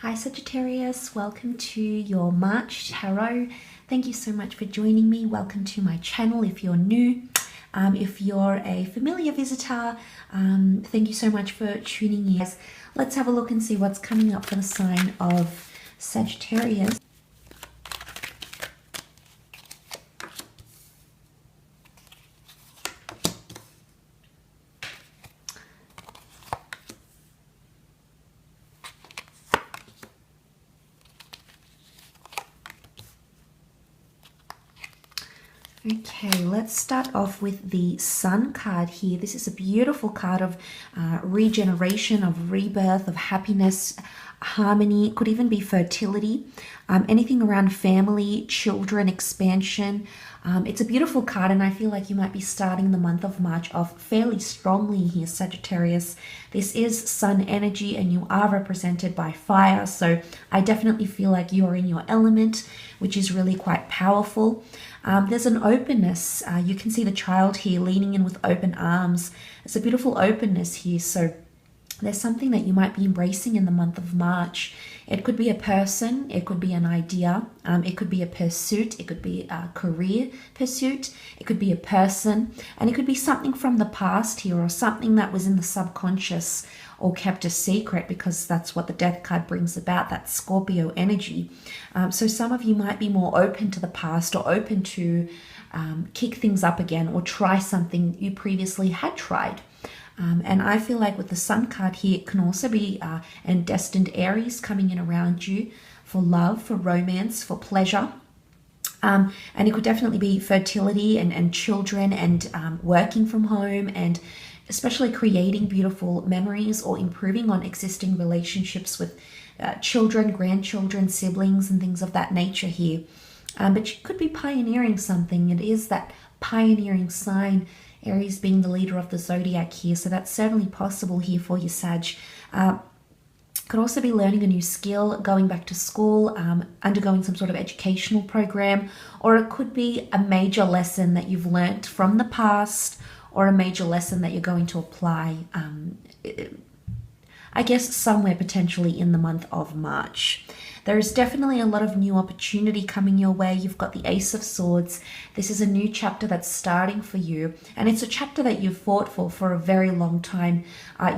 Hi Sagittarius, welcome to your March Tarot. Thank you so much for joining me. Welcome to my channel if you're new. If you're a familiar visitor, thank you so much for tuning in. Let's have a look and see what's coming up for the sign of Sagittarius. Okay, let's start off with the Sun card here. This is a beautiful card of regeneration, of rebirth, of happiness, harmony. It could even be fertility, anything around family, children, expansion. It's a beautiful card, and I feel like you might be starting the month of March off fairly strongly here, Sagittarius. This is Sun energy, and you are represented by fire, so I definitely feel like you're in your element, which is really quite powerful. There's an openness. You can see the child here leaning in with open arms. It's a beautiful openness here, so there's something that you might be embracing in the month of March. It could be a person, it could be an idea, it could be a pursuit, it could be a career pursuit, it could be a person, and it could be something from the past here, or something that was in the subconscious or kept a secret, because that's what the Death card brings about, that Scorpio energy. So some of you might be more open to the past, or open to kick things up again, or try something you previously had tried. And I feel like with the Sun card here, it can also be and destined Aries coming in around you for love, for romance, for pleasure. And it could definitely be fertility and children, and working from home, and especially creating beautiful memories or improving on existing relationships with children, grandchildren, siblings, and things of that nature here. But you could be pioneering something. It is that pioneering sign, Aries being the leader of the zodiac here, so that's certainly possible here for you, Sag. Could also be learning a new skill, going back to school, undergoing some sort of educational program, or it could be a major lesson that you've learnt from the past, or a major lesson that you're going to apply, I guess somewhere potentially in the month of March. There is definitely a lot of new opportunity coming your way. You've got the Ace of Swords. This is a new chapter that's starting for you, and it's a chapter that you've fought for a very long time.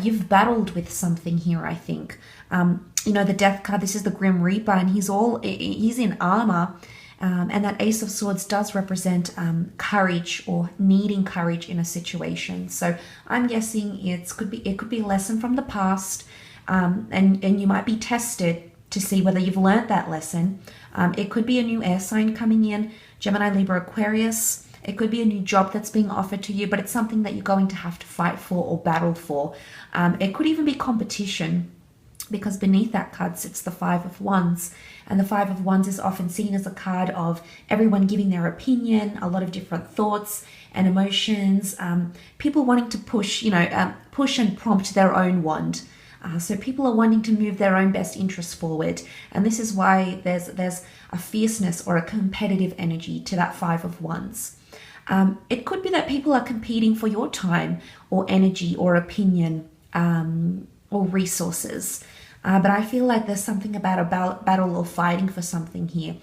You've battled with something here, I think. You know, the Death card, this is the Grim Reaper, and he's in armor. And that Ace of Swords does represent courage, or needing courage in a situation. So I'm guessing it could be a lesson from the past, and you might be tested to see whether you've learned that lesson. It could be a new air sign coming in, Gemini, Libra, Aquarius. It could be a new job that's being offered to you, but it's something that you're going to have to fight for or battle for. It could even be competition, because beneath that card sits the Five of Wands, and the Five of Wands is often seen as a card of everyone giving their opinion, a lot of different thoughts and emotions, people wanting to push and prompt their own wand. So people are wanting to move their own best interests forward, and this is why there's a fierceness or a competitive energy to that Five of Wands. It could be that people are competing for your time or energy or opinion, or resources. But I feel like there's something about a battle or fighting for something here.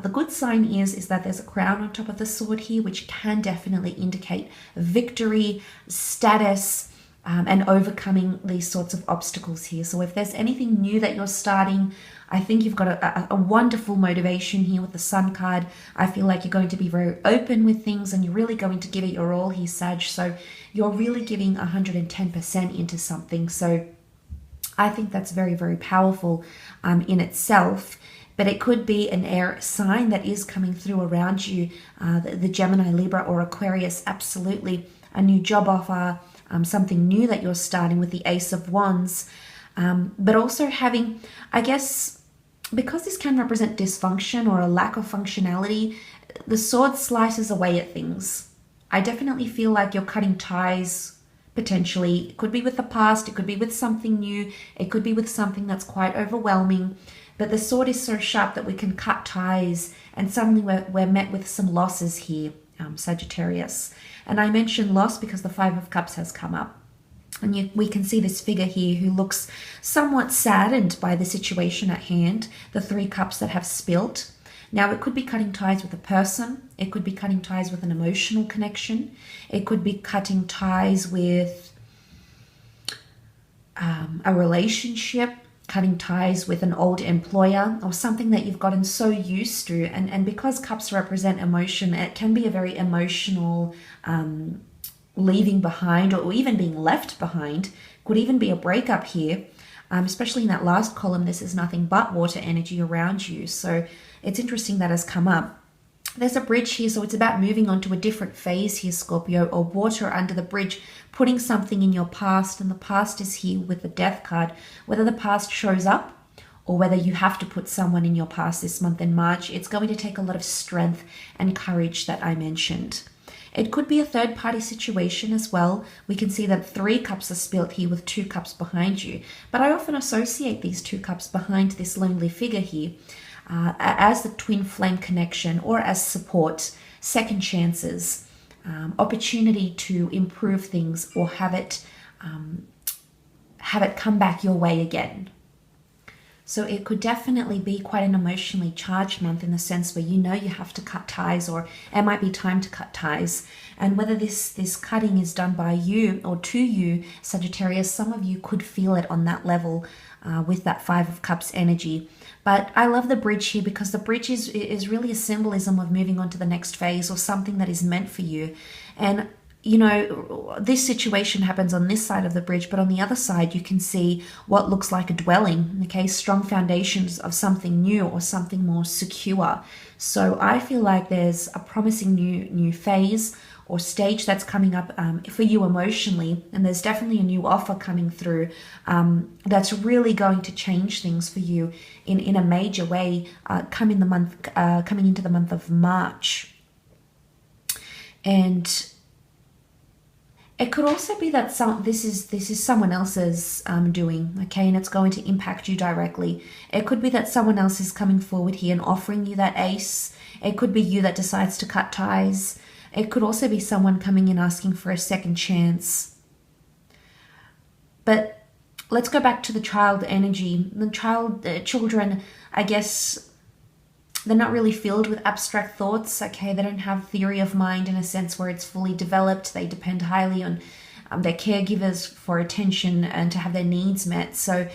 The good sign is that there's a crown on top of the sword here, which can definitely indicate victory, status, and overcoming these sorts of obstacles here. So if there's anything new that you're starting, I think you've got a wonderful motivation here with the Sun card. I feel like you're going to be very open with things, and you're really going to give it your all here, Sag. So you're really giving 110% into something. So I think that's very, very powerful in itself. But it could be an air sign that is coming through around you, the Gemini, Libra, or Aquarius. Absolutely a new job offer, something new that you're starting with the Ace of Wands. But also having, I guess, because this can represent dysfunction or a lack of functionality, the sword slices away at things. I definitely feel like you're cutting ties. Potentially, it could be with the past, it could be with something new, it could be with something that's quite overwhelming, but the sword is so sharp that we can cut ties, and suddenly we're met with some losses here, Sagittarius. And I mention loss because the Five of Cups has come up. And we can see this figure here who looks somewhat saddened by the situation at hand, the 3 cups that have spilt. Now, it could be cutting ties with a person. It could be cutting ties with an emotional connection. It could be cutting ties with a relationship, cutting ties with an old employer or something that you've gotten so used to. And because cups represent emotion, it can be a very emotional leaving behind or even being left behind. Could even be a breakup here. Especially in that last column, this is nothing but water energy around you. So it's interesting that has come up. There's a bridge here, so it's about moving on to a different phase here, Scorpio, or water under the bridge, putting something in your past, and the past is here with the Death card. Whether the past shows up or whether you have to put someone in your past this month in March, it's going to take a lot of strength and courage that I mentioned. It could be a third-party situation as well. We can see that 3 cups are spilt here with 2 cups behind you. But I often associate these 2 cups behind this lonely figure here as the twin flame connection or as support, second chances, opportunity to improve things or have it come back your way again. So it could definitely be quite an emotionally charged month in the sense where you know you have to cut ties, or it might be time to cut ties. And whether this cutting is done by you or to you, Sagittarius, some of you could feel it on that level with that 5 of Cups energy. But I love the bridge here because the bridge is really a symbolism of moving on to the next phase or something that is meant for you. And you know, this situation happens on this side of the bridge, but on the other side, you can see what looks like a dwelling, okay? Strong foundations of something new or something more secure. So I feel like there's a promising new phase or stage that's coming up for you emotionally, and there's definitely a new offer coming through that's really going to change things for you in a major way coming into the month of March. And it could also be that this is someone else's doing, okay, and it's going to impact you directly. It could be that someone else is coming forward here and offering you that ace. It could be you that decides to cut ties. It could also be someone coming in asking for a second chance. But let's go back to the child energy. The children, I guess, they're not really filled with abstract thoughts, okay? They don't have theory of mind in a sense where it's fully developed. They depend highly on their caregivers for attention and to have their needs met. So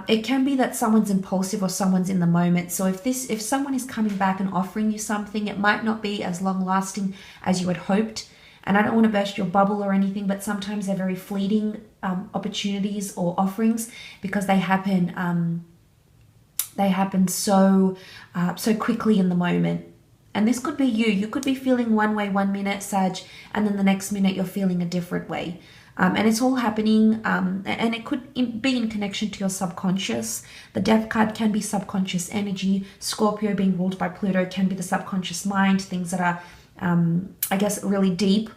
it can be that someone's impulsive or someone's in the moment. So if someone is coming back and offering you something, it might not be as long lasting as you had hoped. And I don't want to burst your bubble or anything, but sometimes they're very fleeting opportunities or offerings because they happen so quickly in the moment. And this could be you could be feeling one way 1 minute, Sag, and then the next minute you're feeling a different way, and it's all happening, and it could be in connection to your subconscious. The Death card can be subconscious energy. Scorpio being ruled by Pluto can be the subconscious mind, things that are I guess really deep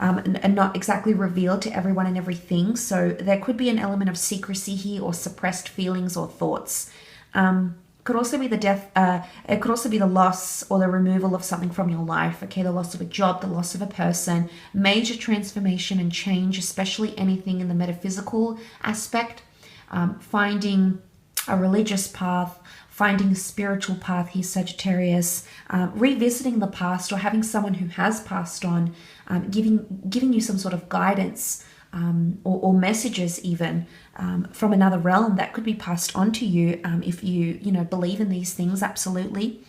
and not exactly revealed to everyone and everything. So there could be an element of secrecy here or suppressed feelings or thoughts. Could also be the death, it could also be the loss or the removal of something from your life, okay? The loss of a job, the loss of a person, major transformation and change, especially anything in the metaphysical aspect, finding a religious path, finding a spiritual path here, Sagittarius, revisiting the past or having someone who has passed on, giving you some sort of guidance, or messages even from another realm that could be passed on to you if you believe in these things. Absolutely.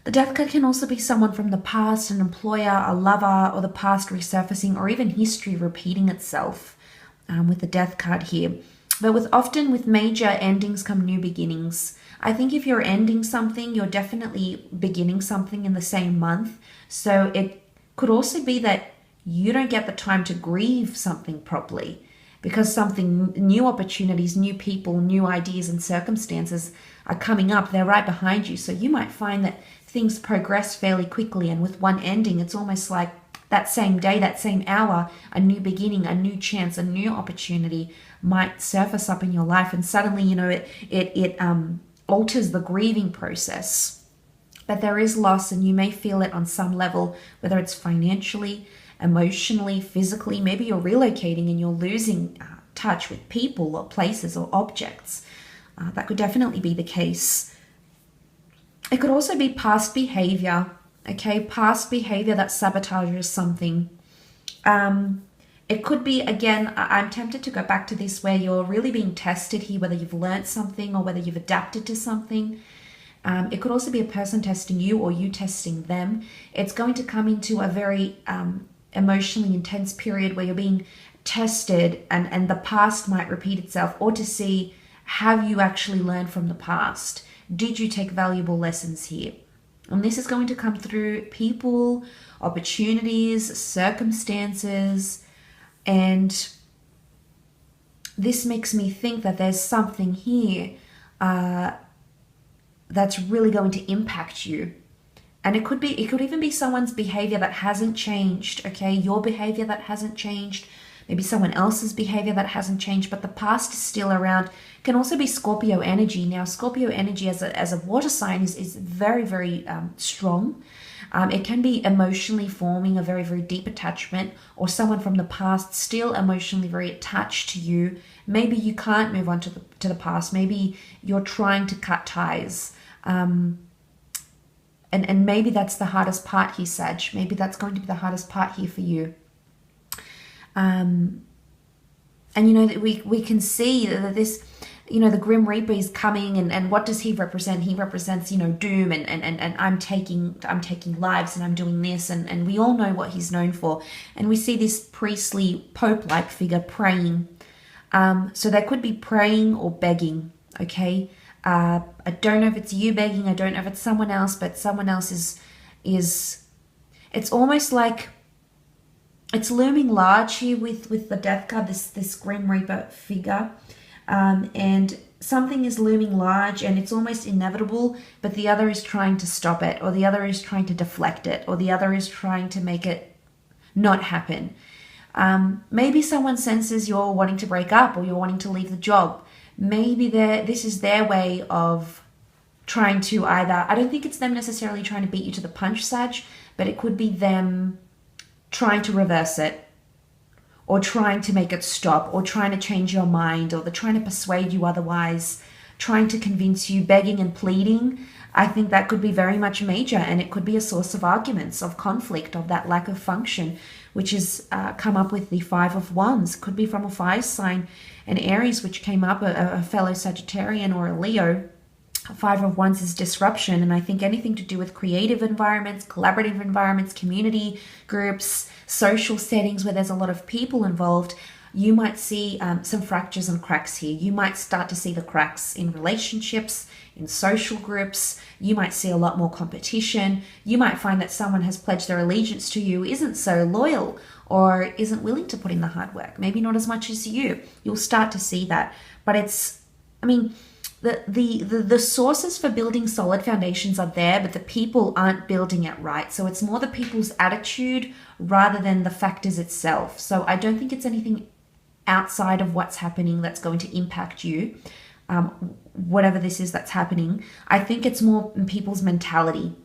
The Death card can also be someone from the past, an employer, a lover, or the past resurfacing, or even history repeating itself with the Death card here. But often with major endings come new beginnings. I think if you're ending something, you're definitely beginning something in the same month. So it could also be that you don't get the time to grieve something properly because something, new opportunities, new people, new ideas and circumstances are coming up. They're right behind you. So you might find that things progress fairly quickly, and with one ending, it's almost like that same day, that same hour, a new beginning, a new chance, a new opportunity might surface up in your life, and suddenly, it alters the grieving process. But there is loss, and you may feel it on some level, whether it's financially, emotionally, physically. Maybe you're relocating and you're losing touch with people or places or objects. That could definitely be the case. It could also be past behavior, okay? Past behavior that sabotages something. It could be, again, I'm tempted to go back to this where you're really being tested here, whether you've learned something or whether you've adapted to something. It could also be a person testing you or you testing them. It's going to come into a very emotionally intense period where you're being tested and the past might repeat itself, or to see, have you actually learned from the past? Did you take valuable lessons here? And this is going to come through people, opportunities, circumstances, and this makes me think that there's something here that's really going to impact you. And it could even be someone's behavior that hasn't changed, okay? Your behavior that hasn't changed, maybe someone else's behavior that hasn't changed, but the past is still around. It can also be Scorpio energy. Now, Scorpio energy as a water sign is very, very strong. It can be emotionally forming a very, very deep attachment, or someone from the past still emotionally very attached to you. Maybe you can't move on to the past. Maybe you're trying to cut ties. And maybe that's the hardest part here, Sag. Maybe that's going to be the hardest part here for you. And you know that we can see that this, you know, the Grim Reaper is coming, and what does he represent? He represents, you know, doom and I'm taking lives and I'm doing this, and we all know what he's known for. And we see this priestly Pope-like figure praying. So there could be praying or begging, okay? I don't know if it's you begging, I don't know if it's someone else, but someone else is it's almost like it's looming large here with the Death card, this Grim Reaper figure. And something is looming large and it's almost inevitable, but the other is trying to stop it, or the other is trying to deflect it, or the other is trying to make it not happen. Maybe someone senses you're wanting to break up or you're wanting to leave the job. Maybe this is their way of trying to either, I don't think it's them necessarily trying to beat you to the punch, Sag, but it could be them trying to reverse it, or trying to make it stop, or trying to change your mind, or they're trying to persuade you otherwise, trying to convince you, begging and pleading. I think that could be very much major, and it could be a source of arguments, of conflict, of that lack of function, which is come up with the Five of Wands. Could be from a fire sign, an Aries, which came up, a fellow Sagittarian or a Leo. Five of Wands is disruption, and I think anything to do with creative environments, collaborative environments, community groups, social settings where there's a lot of people involved, you might see some fractures and cracks here. You might start to see the cracks in relationships, in social groups. You might see a lot more competition. You might find that someone has pledged their allegiance to you, isn't so loyal, or isn't willing to put in the hard work. Maybe not as much as you. You'll start to see that. But it's, I mean, the sources for building solid foundations are there, but the people aren't building it right. So it's more the people's attitude rather than the factors itself. So I don't think it's anything outside of what's happening that's going to impact you, whatever this is that's happening. I think it's more in people's mentality.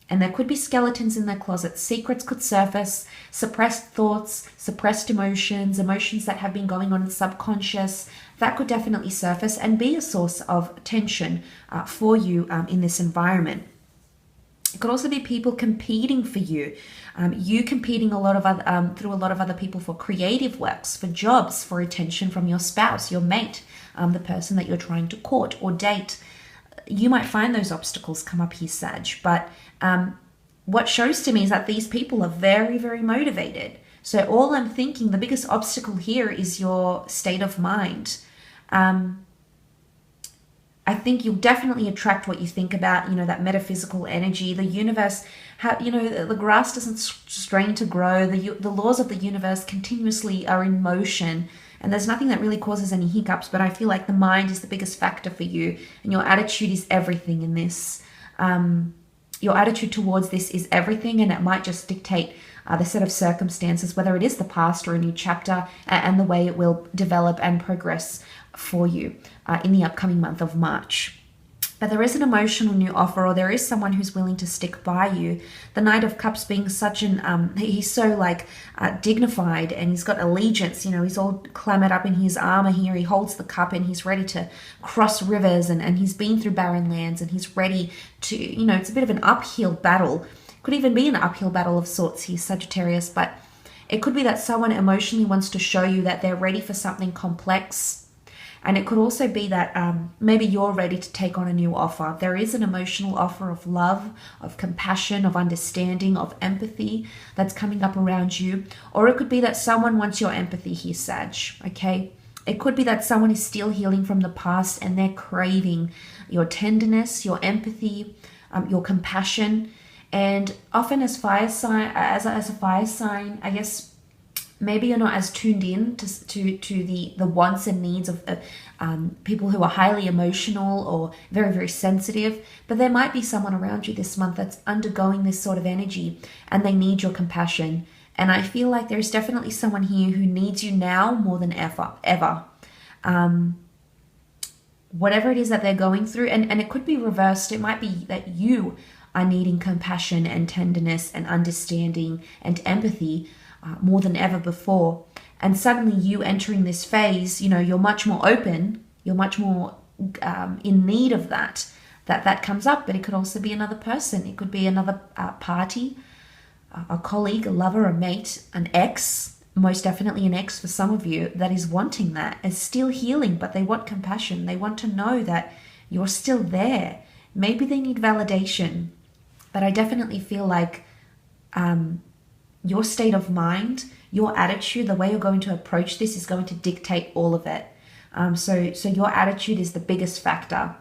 And there could be skeletons in their closet. Secrets could surface, suppressed thoughts, suppressed emotions that have been going on in the subconscious. That could definitely surface and be a source of tension for you in this environment. It could also be people competing for you. You competing through a lot of other people for creative works, for jobs, for attention from your spouse, your mate, the person that you're trying to court or date. You might find those obstacles come up here, Sag, but what shows to me is that these people are very, very motivated. So all I'm thinking, the biggest obstacle here is your state of mind. I think you'll definitely attract what you think about, that metaphysical energy. The universe, the grass doesn't strain to grow. The laws of the universe continuously are in motion, and there's nothing that really causes any hiccups, but I feel like the mind is the biggest factor for you, and your attitude is everything in this. Your attitude towards this is everything, and it might just dictate the set of circumstances, whether it is the past or a new chapter, and the way it will develop and progress for you in the upcoming month of March. But there is an emotional new offer, or there is someone who's willing to stick by you. The Knight of Cups being such an, he's so like dignified, and he's got allegiance, you know, he's all clambered up in his armor here. He holds the cup and he's ready to cross rivers, and he's been through barren lands, and he's ready to, you know, it's a bit of an uphill battle. Could even be an uphill battle of sorts here, Sagittarius, but it could be that someone emotionally wants to show you that they're ready for something complex. And it could also be that maybe you're ready to take on a new offer. There is an emotional offer of love, of compassion, of understanding, of empathy that's coming up around you. Or it could be that someone wants your empathy here, Sag, okay? It could be that someone is still healing from the past and they're craving your tenderness, your empathy, your compassion. And often as fire sign, as a fire sign, I guess maybe you're not as tuned in to the wants and needs of people who are highly emotional or very, very sensitive. But there might be someone around you this month that's undergoing this sort of energy and they need your compassion. And I feel like there's definitely someone here who needs you now more than ever. Whatever it is that they're going through, and it could be reversed. It might be that you are needing compassion and tenderness and understanding and empathy more than ever before. And suddenly you entering this phase, you know, you're much more open, you're much more in need of that comes up. But it could also be another person. It could be another party, a colleague, a lover, a mate, an ex, most definitely an ex for some of you, that is wanting that, is still healing, but they want compassion. They want to know that you're still there. Maybe they need validation, but I definitely feel like your state of mind, your attitude, the way you're going to approach this is going to dictate all of it. So your attitude is the biggest factor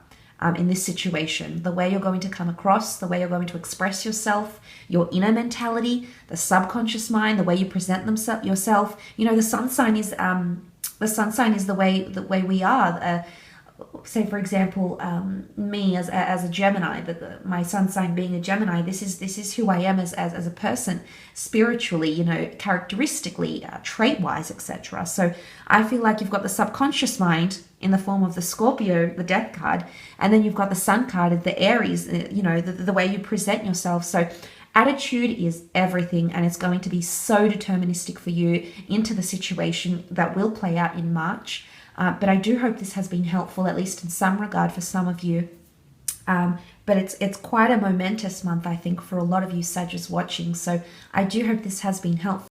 in this situation. The way you're going to come across, the way you're going to express yourself, your inner mentality, the subconscious mind, the way you present yourself. You know, the sun sign is the way we are. Say for example, me as a Gemini, my sun sign being a Gemini, this is who I am as a person, spiritually, you know, characteristically, trait-wise, etc. So I feel like you've got the subconscious mind in the form of the Scorpio, the death card, and then you've got the sun card of the Aries, you know, the way you present yourself. So attitude is everything, and it's going to be so deterministic for you into the situation that will play out in March. But I do hope this has been helpful, at least in some regard for some of you. But it's quite a momentous month, I think, for a lot of you Sagittarius watching. So I do hope this has been helpful.